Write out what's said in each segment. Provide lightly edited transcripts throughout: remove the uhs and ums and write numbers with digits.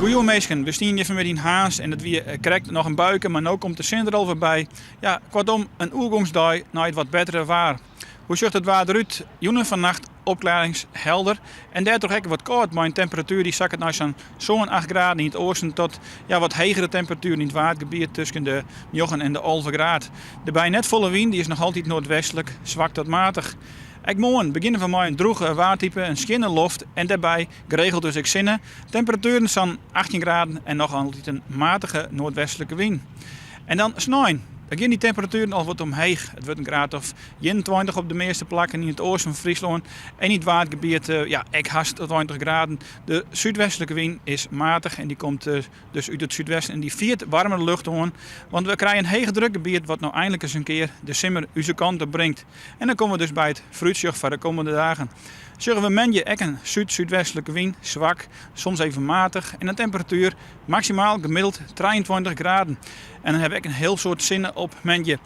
Goeie mensen, we staan even met die haas en dat weer krijgt nog een buiken, maar nu komt de zin er al voorbij. Ja, kortom, een oergangsdag naar het wat betere waar. Hoe zegt het waar eruit? Joenen vannacht opklaringshelder. En daar toch wat koud, maar een temperatuur die zakt naar zo'n 8 graden in het oosten tot wat hegere temperatuur in het waardgebied tussen de 9 en de 11 graden. De bij net volle wind die is nog altijd noordwestelijk, zwak tot matig. Ik morgen beginnen van mij een droege waartype, een schinnen loft en daarbij geregeld dus ik zinnen. Temperaturen van 18 graden en nog altijd een matige noordwestelijke wind. En dan snijden. Dan gaan die temperaturen al wat omheeg. Het wordt een graad of 21 op de meeste plekken in het oosten van Friesland. En in het waardgebied, ik haast tot 20 graden. De zuidwestelijke wind is matig en die komt dus uit het zuidwesten. En die viert warmere lucht aan. Want we krijgen een hege drukgebied wat nou eindelijk eens een keer de simmer onze kant op brengt. En dan komen we dus bij het vooruitzicht voor de komende dagen. Zeggen we menje ek een zuid-zuidwestelijke wind, zwak, soms even matig. En een temperatuur maximaal gemiddeld 23 graden. En dan heb ik een heel soort zinnen op menje.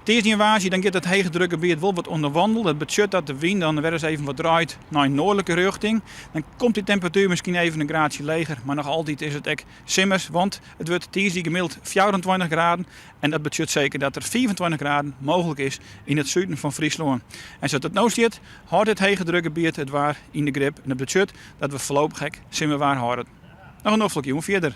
Tijdens die invasie dan gaat het hege drukgebied wel wat onderwandeld. Dat betekent dat de wind dan weer eens even wat draait naar een noordelijke richting. Dan komt die temperatuur misschien even een graadje lager. Maar nog altijd is het echt simmers, want het wordt tijdens die gemiddeld 24 graden. En dat betekent zeker dat er 24 graden mogelijk is in het zuiden van Friesland. En zoals het nou ziet, houdt het hege drukgebied het waar in de grip. En dat betekent dat we voorlopig simmer waar houden. Nog een hoofdelijk jongen verder.